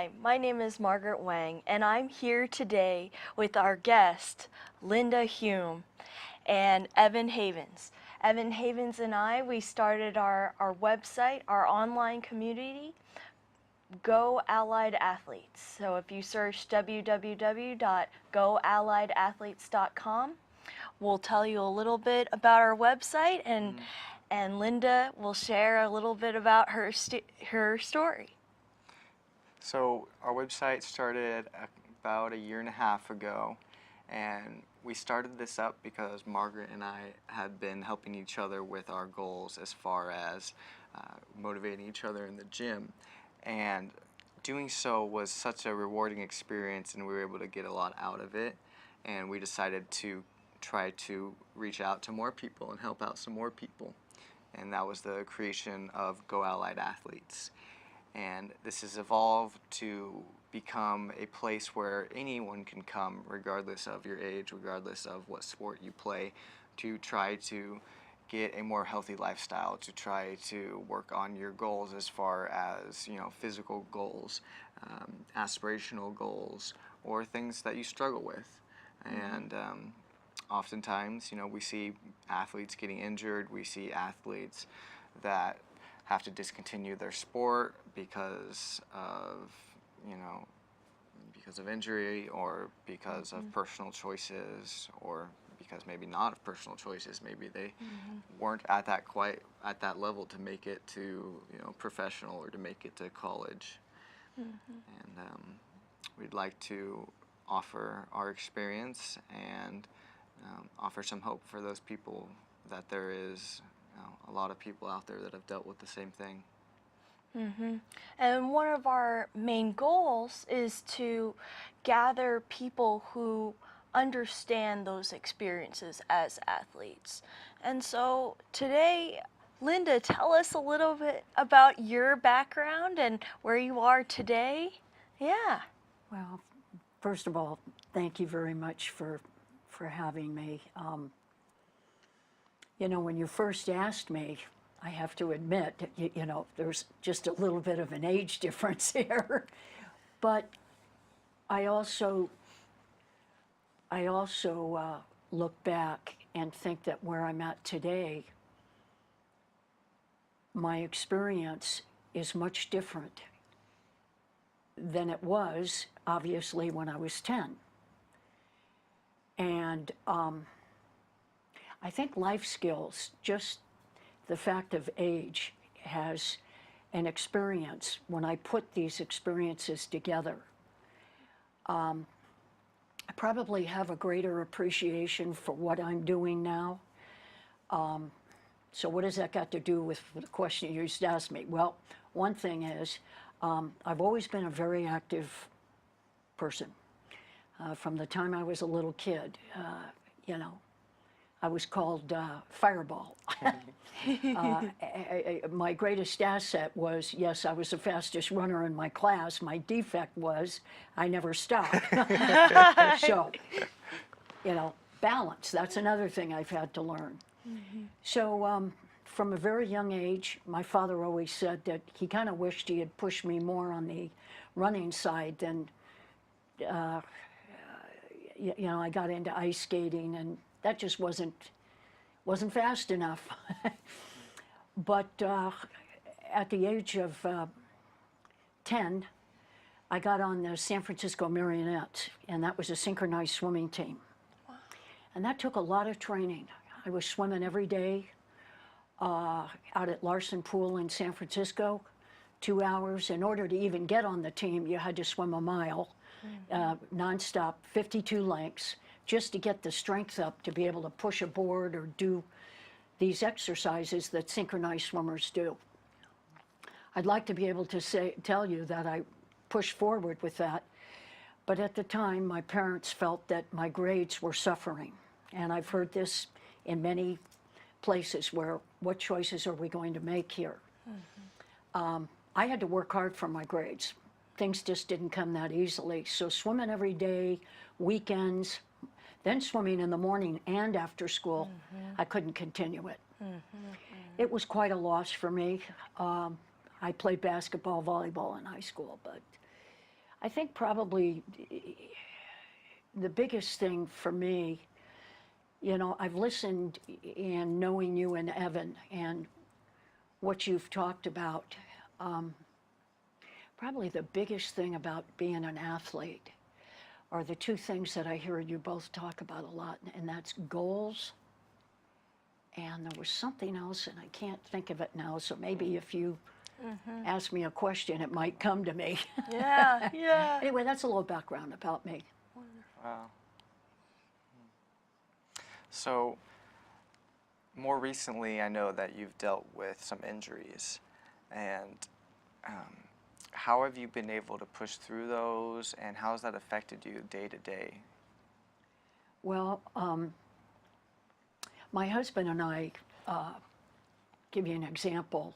Hi, my name is Margaret Wang, and I'm here today with our guest, Linda Hume and Evan Havens. Evan Havens and we started our website, our online community, Go Allied Athletes. So if you search www.goalliedathletes.com, we'll tell you a little bit about our website, and Linda will share a little bit about her story. So our website started about a year and a half ago, and we started this up because Margaret and I had been helping each other with our goals as far as motivating each other in the gym, and doing so was such a rewarding experience, and we were able to get a lot out of it, and we decided to try to reach out to more people and help out some more people, and that was the creation of Go Allied Athletes. And this has evolved to become a place where anyone can come, regardless of your age, regardless of what sport you play, to try to get a more healthy lifestyle, to try to work on your goals as far as, physical goals, aspirational goals, or things that you struggle with. And oftentimes, we see athletes getting injured, we see athletes that have to discontinue their sport because of injury, or because of personal choices, or because maybe not of personal choices. Maybe they weren't at that level to make it to professional, or to make it to college. And we'd like to offer our experience and offer some hope for those people, that there is a lot of people out there that have dealt with the same thing. And one of our main goals is to gather people who understand those experiences as athletes. And so today, Linda, tell us a little bit about your background and where you are today. Yeah. Well, first of all, thank you very much for having me. When you first asked me, I have to admit, there's just a little bit of an age difference here. But I also look back and think that where I'm at today, my experience is much different than it was, obviously, when I was 10. And I think life skills, just the fact of age, has an experience. When I put these experiences together, I probably have a greater appreciation for what I'm doing now. So what has that got to do with the question you just asked me? Well, one thing is, I've always been a very active person. From the time I was a little kid, I was called Fireball. My greatest asset was, yes, I was the fastest runner in my class. My defect was I never stopped. So, balance, that's another thing I've had to learn. So from a very young age, my father always said that he kind of wished he had pushed me more on the running side than, I got into ice skating, and that just wasn't fast enough. But at the age of 10, I got on the San Francisco Marionettes, and that was a synchronized swimming team. Wow. And that took a lot of training. I was swimming every day out at Larson Pool in San Francisco, 2 hours. In order to even get on the team, you had to swim a mile, nonstop, 52 lengths, just to get the strength up to be able to push a board or do these exercises that synchronized swimmers do. I'd like to be able to tell you that I pushed forward with that, but at the time my parents felt that my grades were suffering. And I've heard this in many places where, what choices are we going to make here? I had to work hard for my grades. Things just didn't come that easily. So swimming every day, weekends, then swimming in the morning and after school, I couldn't continue it. It was quite a loss for me. I played basketball, volleyball in high school, but I think probably the biggest thing for me, you know, I've listened and knowing you and Evan and what you've talked about. Probably the biggest thing about being an athlete are the two things that I hear you both talk about a lot, and that's goals. And there was something else, and I can't think of it now, so maybe if you ask me a question, it might come to me. Yeah, yeah. Anyway, that's a little background about me. Wow. So, more recently, I know that you've dealt with some injuries, and how have you been able to push through those, and how has that affected you day to day? Well, my husband and I, give you an example.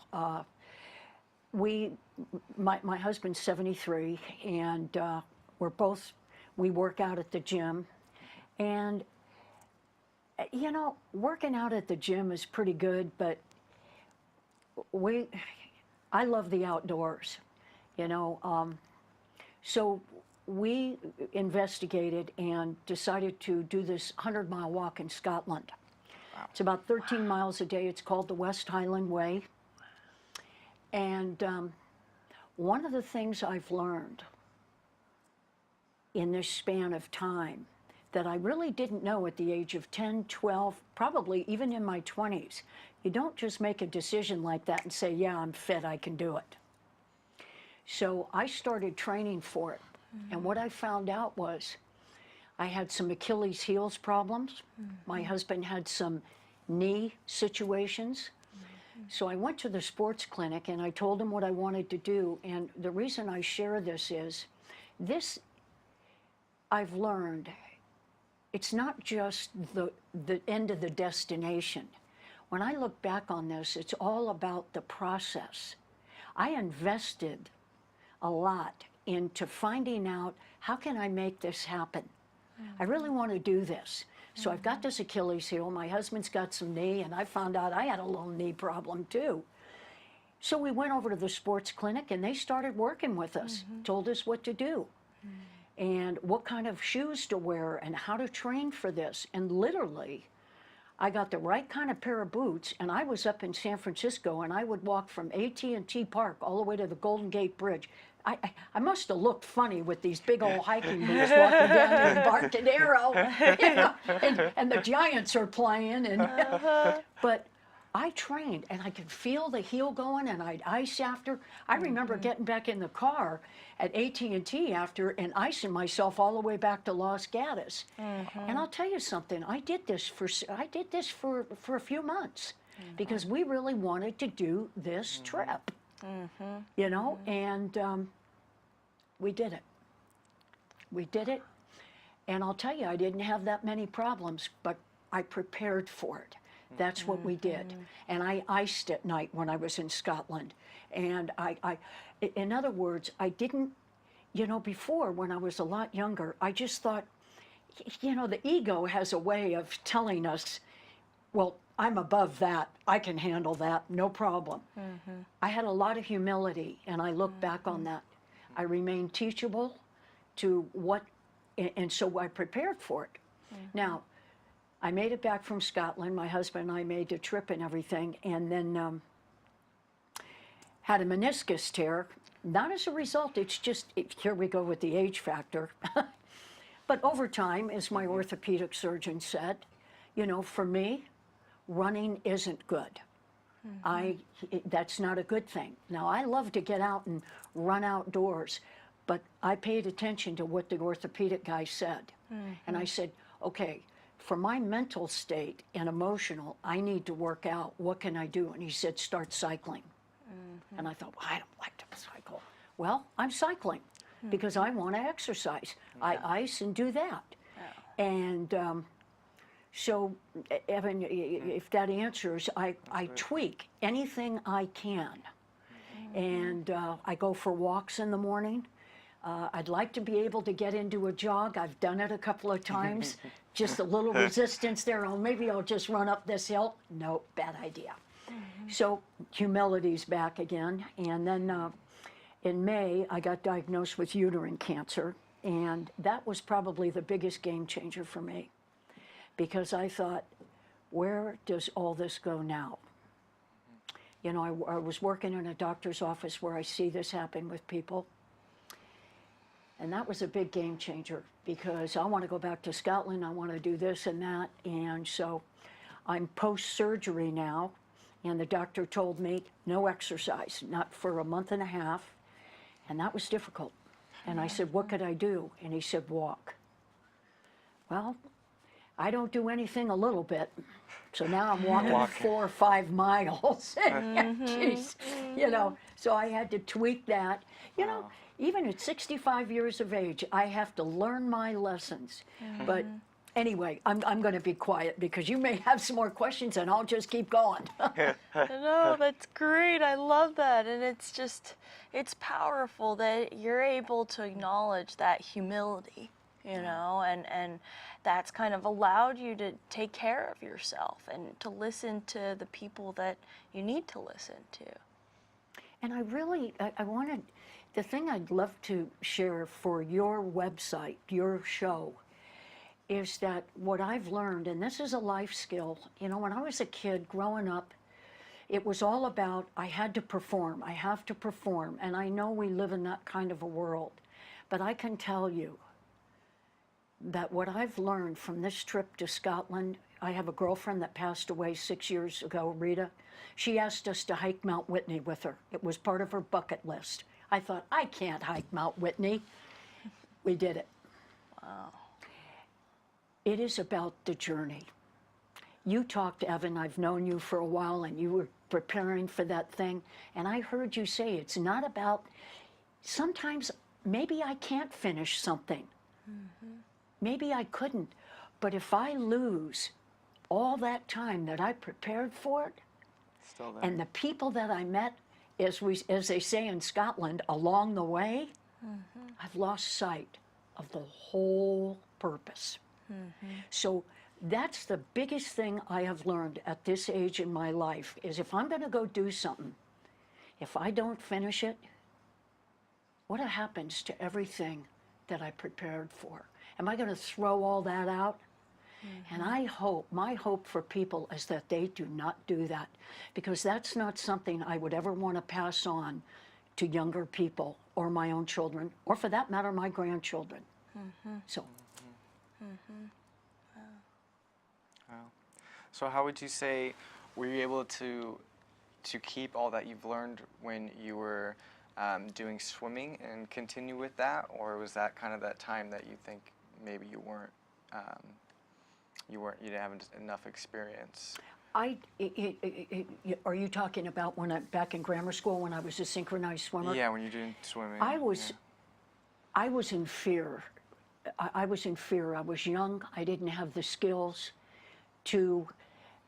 My husband's 73, and we work out at the gym. And, you know, working out at the gym is pretty good, but I love the outdoors, you know. So we investigated and decided to do this 100-mile walk in Scotland. Wow. It's about 13 miles a day. It's called the West Highland Way. And one of the things I've learned in this span of time that I really didn't know at the age of 10, 12, probably even in my 20s, you don't just make a decision like that and say, yeah, I'm fit, I can do it. So I started training for it. And what I found out was I had some Achilles heels problems. My husband had some knee situations. So I went to the sports clinic and I told him what I wanted to do. And the reason I share this is, I've learned, it's not just the end of the destination. When I look back on this, it's all about the process. I invested a lot into finding out, how can I make this happen? I really want to do this. So I've got this Achilles heel, my husband's got some knee, and I found out I had a little knee problem too. So we went over to the sports clinic and they started working with us, told us what to do and what kind of shoes to wear and how to train for this. And literally, I got the right kind of pair of boots, and I was up in San Francisco, and I would walk from AT&T Park all the way to the Golden Gate Bridge. I must have looked funny with these big old hiking boots walking down the Embarcadero, you know, and the Giants are playing, but I trained, and I could feel the heel going, and I'd ice after. I remember getting back in the car at AT&T after and icing myself all the way back to Los Gatos. And I'll tell you something, I did this for a few months because we really wanted to do this trip, you know, and we did it. We did it, and I'll tell you, I didn't have that many problems, but I prepared for it. That's what we did. And I iced at night when I was in Scotland. And in other words, I didn't, you know, before when I was a lot younger, I just thought, you know, the ego has a way of telling us, well, I'm above that. I can handle that, no problem. I had a lot of humility, and I look back on that. I remained teachable to and so I prepared for it. Now, I made it back from Scotland. My husband and I made the trip and everything, and then had a meniscus tear. Not as a result, it's just, here we go with the age factor. But over time, as my orthopedic surgeon said, you know, for me, running isn't good. That's not a good thing. Now, I love to get out and run outdoors, but I paid attention to what the orthopedic guy said. And I said, okay, for my mental state and emotional, I need to work out. What can I do? And he said, start cycling. And I thought, well, I don't like to cycle. Well, I'm cycling because I want to exercise. I ice and do that. And so, Evan, if that answers, I tweak anything I can. And I go for walks in the morning. I'd like to be able to get into a jog. I've done it a couple of times. Just a little resistance there. Oh, maybe I'll just run up this hill. No, bad idea. So humility's back again. And then in May, I got diagnosed with uterine cancer, and that was probably the biggest game changer for me, because I thought, where does all this go now? You know, I was working in a doctor's office where I see this happen with people, and that was a big game changer, because I want to go back to Scotland, I want to do this and that, and so I'm post-surgery now, and the doctor told me no exercise, not for a month and a half, and that was difficult. And I said, what could I do? And he said, walk. Well, I don't do anything a little bit, so now I'm walking 4 or 5 miles. Jeez. You know, so I had to tweak that. You know, even at 65 years of age, I have to learn my lessons. But anyway, I'm going to be quiet, because you may have some more questions, and I'll just keep going. No, that's great. I love that. And it's powerful that you're able to acknowledge that humility, you know, and that's kind of allowed you to take care of yourself and to listen to the people that you need to listen to. And I wanted, the thing I'd love to share for your website, your show, is that what I've learned, and this is a life skill, you know, when I was a kid growing up, it was all about, I had to perform, I have to perform, and I know we live in that kind of a world, but I can tell you that what I've learned from this trip to Scotland, I have a girlfriend that passed away 6 years ago, Rita. She asked us to hike Mount Whitney with her. It was part of her bucket list. I thought, I can't hike Mount Whitney. We did it. Wow. It is about the journey. You talked, Evan, I've known you for a while, and you were preparing for that thing, and I heard you say it's not about, sometimes maybe I can't finish something. Maybe I couldn't, but if I lose all that time that I prepared for it, Still there. and the people that I met, as they say in Scotland, along the way, I've lost sight of the whole purpose. So that's the biggest thing I have learned at this age in my life, is if I'm going to go do something, if I don't finish it, what happens to everything that I prepared for? Am I going to throw all that out? And I hope, my hope for people is that they do not do that, because that's not something I would ever want to pass on to younger people or my own children, or for that matter, my grandchildren. So. Wow. So how would you say, were you able to keep all that you've learned when you were doing swimming and continue with that, or was that kind of that time that you think maybe you didn't have enough experience? Are you talking about when back in grammar school when I was a synchronized swimmer? Yeah, when you're doing swimming. I was in fear. I was in fear. I was young. I didn't have the skills to,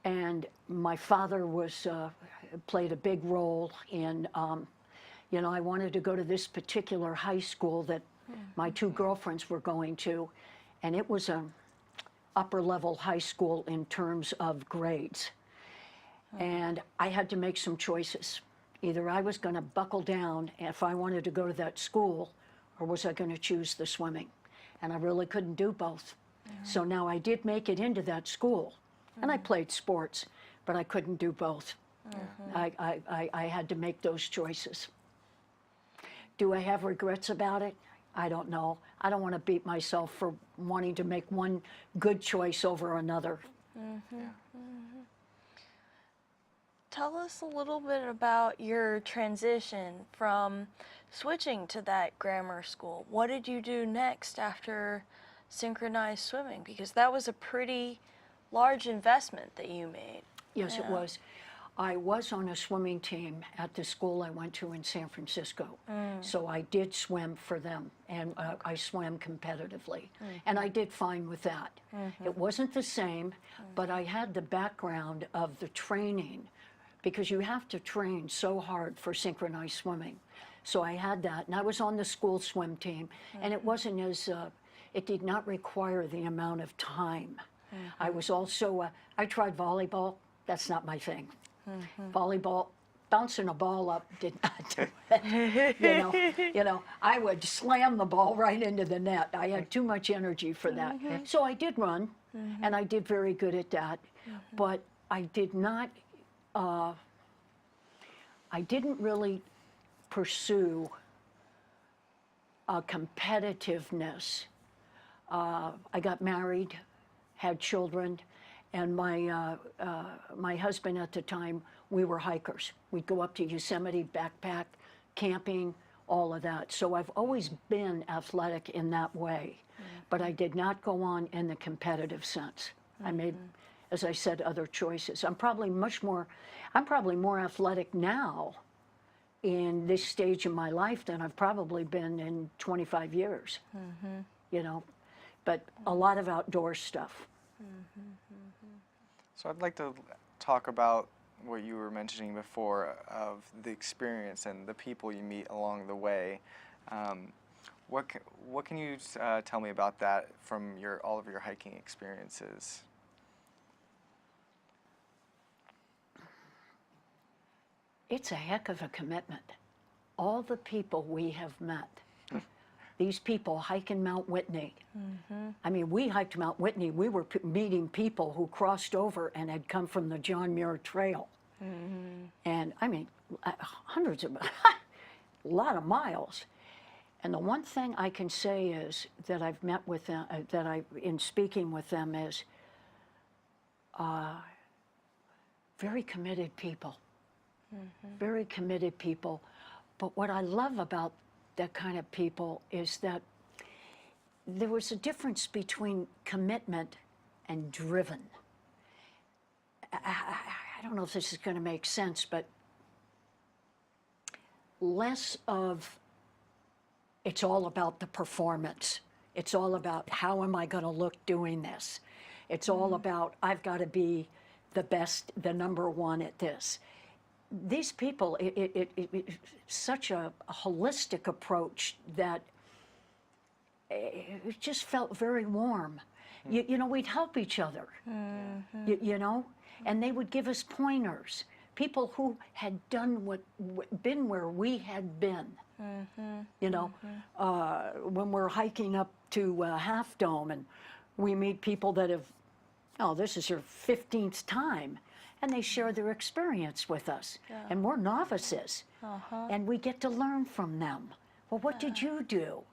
and my father played a big role in, you know, I wanted to go to this particular high school that my 2 girlfriends were going to, and it was an upper level high school in terms of grades. And I had to make some choices. Either I was going to buckle down if I wanted to go to that school, or was I going to choose the swimming? And I really couldn't do both. So now I did make it into that school, and I played sports, but I couldn't do both. I had to make those choices. Do I have regrets about it? I don't know. I don't want to beat myself for wanting to make one good choice over another. Tell us a little bit about your transition from switching to that grammar school. What did you do next after synchronized swimming? Because that was a pretty large investment that you made. Yes, it was. I was on a swimming team at the school I went to in San Francisco. So I did swim for them, and I swam competitively. And I did fine with that. It wasn't the same, but I had the background of the training, because you have to train so hard for synchronized swimming. So I had that, and I was on the school swim team, and it wasn't as, it did not require the amount of time. I was also, I tried volleyball. That's not my thing. Volleyball, bouncing a ball up did not do it. I would slam the ball right into the net. I had too much energy for that. So I did run, and I did very good at that. But I did not, I didn't really pursue a competitiveness. I got married, had children, and my husband at the time, we were hikers. We'd go up to Yosemite, backpack, camping, all of that. So I've always been athletic in that way, but I did not go on in the competitive sense. I made, as I said, other choices. I'm probably more athletic now in this stage of my life than I've probably been in 25 years, but a lot of outdoor stuff. So I'd like to talk about what you were mentioning before of the experience and the people you meet along the way. What can you tell me about that from all of your hiking experiences? It's a heck of a commitment. All the people we have met, these people hiking Mount Whitney. I mean, we hiked Mount Whitney. We were meeting people who crossed over and had come from the John Muir Trail. And I mean, hundreds of, a lot of miles. And the one thing I can say is that I've met with them, in speaking with them, is very committed people. Very committed people. But what I love about that kind of people is that there was a difference between commitment and driven. I don't know if this is going to make sense, but less of it's all about the performance. It's all about how am I going to look doing this. It's all about I've got to be the best, the number one at this. These people, it's such a holistic approach that it just felt very warm. We'd help each other, and they would give us pointers. People who had done been where we had been. When we're hiking up to Half Dome and we meet people that have, this is their 15th time. And they share their experience with us. And we're novices. And we get to learn from them. Well, what did you do?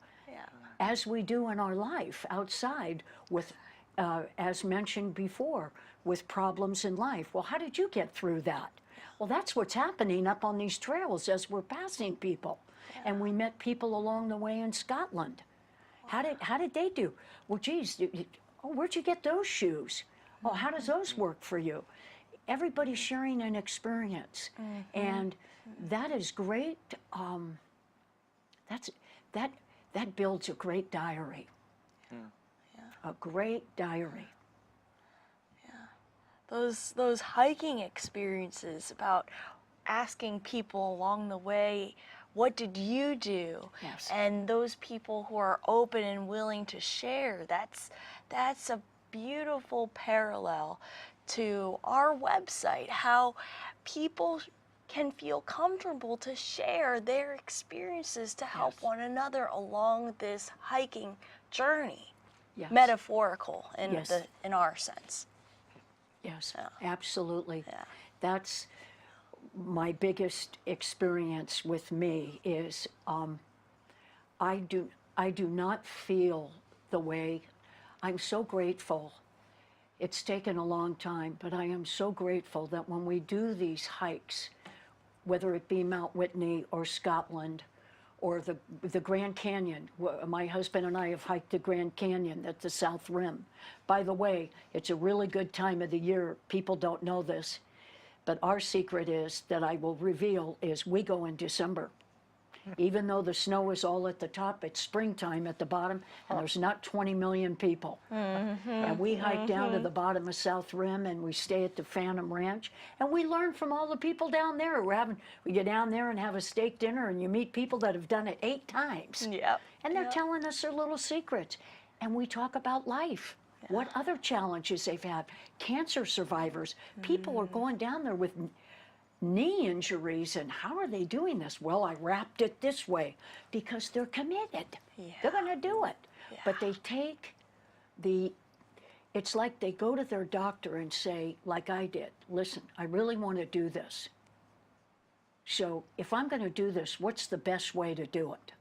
As we do in our life outside with, as mentioned before, with problems in life. Well, how did you get through that? Well, that's what's happening up on these trails as we're passing people. And we met people along the way in Scotland. How did they do? Well, geez, where'd you get those shoes? Oh, how does those work for you? Everybody's sharing an experience, and that is great. That builds a great diary. A great diary. Those hiking experiences about asking people along the way, what did you do? Yes. And those people who are open and willing to share, that's a beautiful parallel to our website, how people can feel comfortable to share their experiences to help one another along this hiking journey. Metaphorical in our sense. Yes, absolutely. That's my biggest experience with me is I do not feel the way. I'm so grateful. It's taken a long time, but I am so grateful that when we do these hikes, whether it be Mount Whitney or Scotland or the Grand Canyon. My husband and I have hiked the Grand Canyon at the South Rim. By the way, it's a really good time of the year. People don't know this, but our secret is that I will reveal is we go in December. Even though the snow is all at the top, it's springtime at the bottom, and there's not 20 million people. And we hike down to the bottom of South Rim, and we stay at the Phantom Ranch, and we learn from all the people down there. We get down there and have a steak dinner, and you meet people that have done it 8 times. And they're telling us their little secrets. And we talk about life, what other challenges they've had, cancer survivors. People are going down there with knee injuries, and how are they doing this? Well, I wrapped it this way, because they're committed. Yeah. They're going to do it. Yeah. But they take it's like they go to their doctor and say, like I did, listen, I really want to do this. So if I'm going to do this, what's the best way to do it?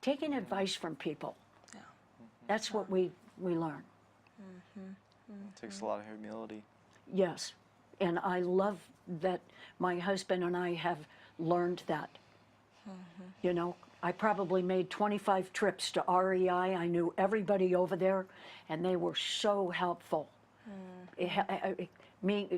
Taking advice from people. Yeah. That's what we learn. It takes a lot of humility. Yes. And I love that my husband and I have learned that. You know, I probably made 25 trips to REI. I knew everybody over there, and they were so helpful.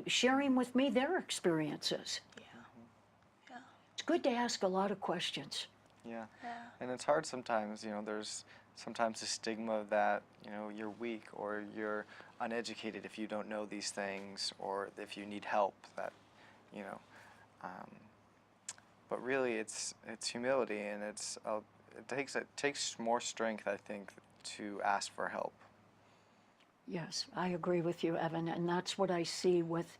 Sharing with me their experiences. Yeah. It's good to ask a lot of questions. Yeah. Yeah. And it's hard sometimes, there's sometimes a stigma that, you're weak or you're uneducated if you don't know these things, or if you need help, that, but really it's humility, and it takes more strength, I think, to ask for help. Yes, I agree with you, Evan, and that's what I see with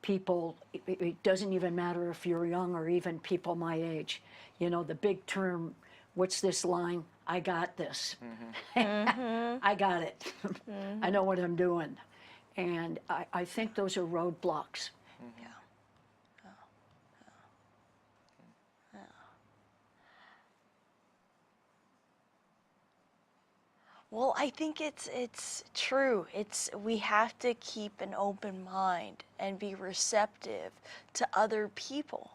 people. It doesn't even matter if you're young or even people my age. The big term, what's this line? I got this. I got it. I know what I'm doing. And I think those are roadblocks. Yeah. Well, I think it's true. We have to keep an open mind and be receptive to other people.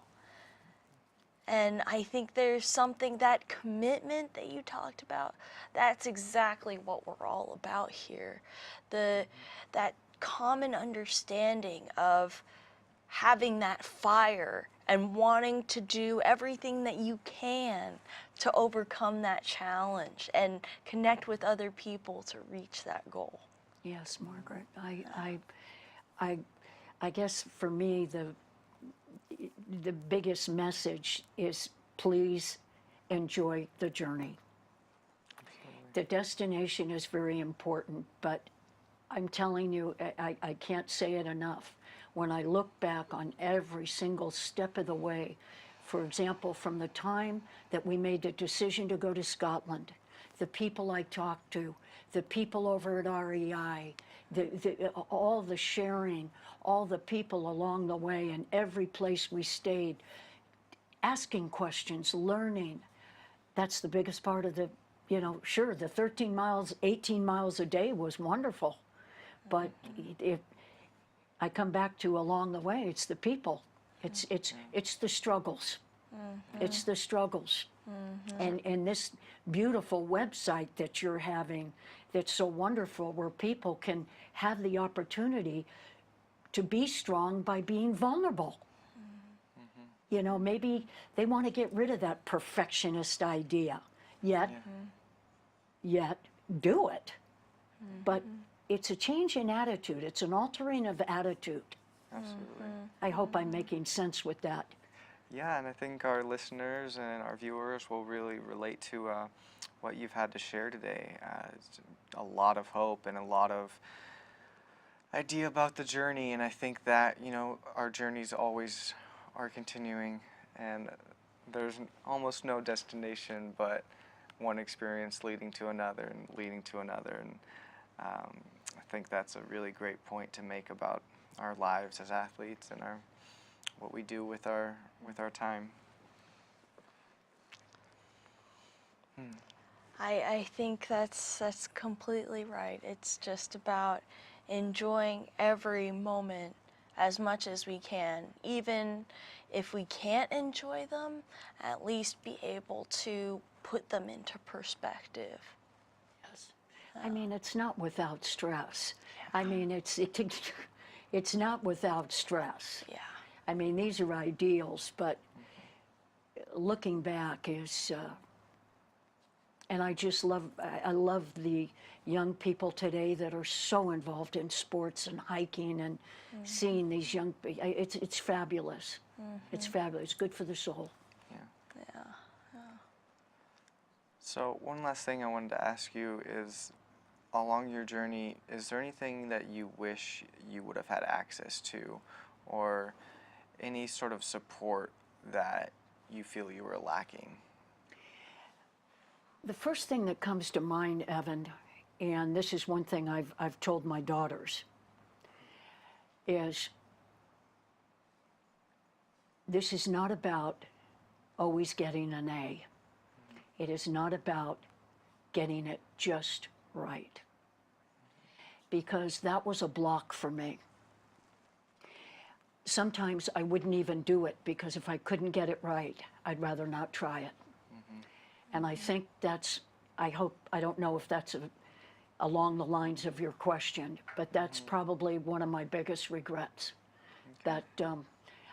And I think there's something, that commitment that you talked about, that's exactly what we're all about here. That common understanding of having that fire and wanting to do everything that you can to overcome that challenge and connect with other people to reach that goal. Yes, Margaret. I guess for me the biggest message is, please enjoy the journey. The destination is very important, but I'm telling you, I can't say it enough. When I look back on every single step of the way, for example, from the time that we made the decision to go to Scotland, the people I talked to, the people over at REI, all the sharing, all the people along the way, and every place we stayed, asking questions, learning. That's the biggest part of sure, the 13 miles, 18 miles a day was wonderful. But if I come back to along the way, it's the people. It's the struggles. It's the struggles. And this beautiful website that you're having, that's so wonderful, where people can have the opportunity to be strong by being vulnerable. Maybe they want to get rid of that perfectionist idea, yet do it. But it's a change in attitude. It's an altering of attitude. Absolutely. I hope I'm making sense with that. Yeah, and I think our listeners and our viewers will really relate to what you've had to share today. It's a lot of hope and a lot of idea about the journey, and I think that, our journeys always are continuing, and there's almost no destination but one experience leading to another and leading to another, and I think that's a really great point to make about our lives as athletes and what we do with our time. I think that's completely right. It's just about enjoying every moment as much as we can. Even if we can't enjoy them, at least be able to put them into perspective. Yes. I mean, it's not without stress. I mean, it's not without stress. Yeah. I mean, these are ideals, but looking back is, and I love the young people today that are so involved in sports and hiking and seeing these young, it's fabulous. It's fabulous. It's good for the soul. Yeah. So one last thing I wanted to ask you is, along your journey, is there anything that you wish you would have had access to, or any sort of support that you feel you were lacking? The first thing that comes to mind, Evan, and this is one thing I've told my daughters, is this is not about always getting an A. It is not about getting it just right. Because that was a block for me. Sometimes I wouldn't even do it because if I couldn't get it right, I'd rather not try it. And I think that's, I don't know if that's along the lines of your question, but that's probably one of my biggest regrets. That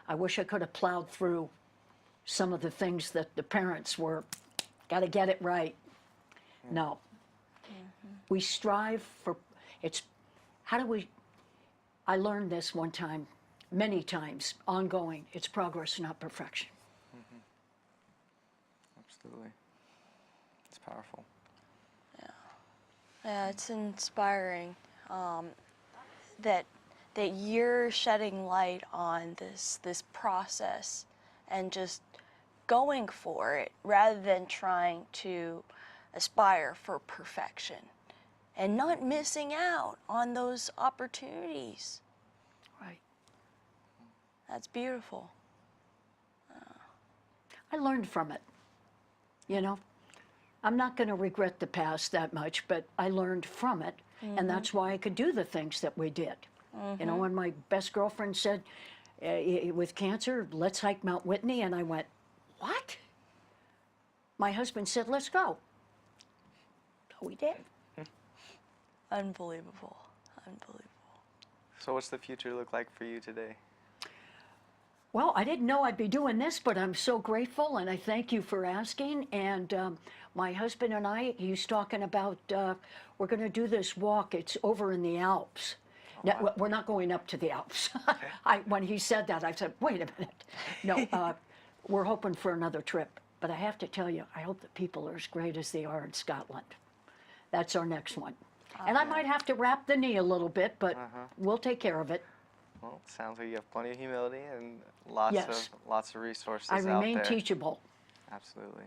I wish I could have plowed through some of the things that the parents were, got to get it right. No. We strive for, I learned this one time, many times, ongoing, it's progress, not perfection. Absolutely. It's powerful. Yeah, it's inspiring that you're shedding light on this process and just going for it rather than trying to aspire for perfection and not missing out on those opportunities. Right. That's beautiful. I learned from it, you know. I'm not going to regret the past that much, but I learned from it, and that's why I could do the things that we did. You know, when my best girlfriend said, with cancer, let's hike Mount Whitney, and I went, what? My husband said, let's go. So we did. Unbelievable. Unbelievable. So what's the future look like for you today? Well, I didn't know I'd be doing this, but I'm so grateful, and I thank you for asking. And my husband and I, he's talking about, we're going to do this walk. It's over in the Alps. Now, we're not going up to the Alps. When he said that, I said, wait a minute. No, we're hoping for another trip. But I have to tell you, I hope the people are as great as they are in Scotland. That's our next one. And I might have to wrap the knee a little bit, but we'll take care of it. Well, it sounds like you have plenty of humility and lots of resources I out there. remain teachable. Absolutely.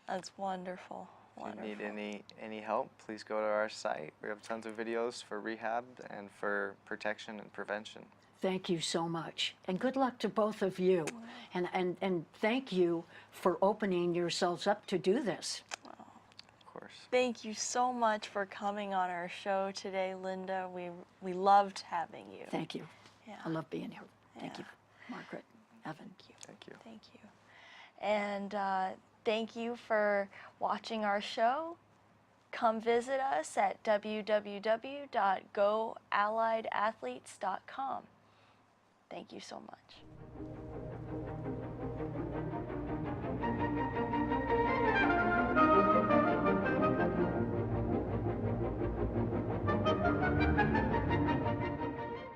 That's wonderful. If you need any help, please go to our site. We have tons of videos for rehab and for protection and prevention. Thank you so much. And good luck to both of you. And thank you for opening yourselves up to do this. Of course. Thank you so much for coming on our show today, Linda. We loved having you. Thank you. Yeah. I love being here. Thank you, Margaret, Evan. Thank you. Thank you. And thank you for watching our show. Come visit us at www.goalliedathletes.com. Thank you so much.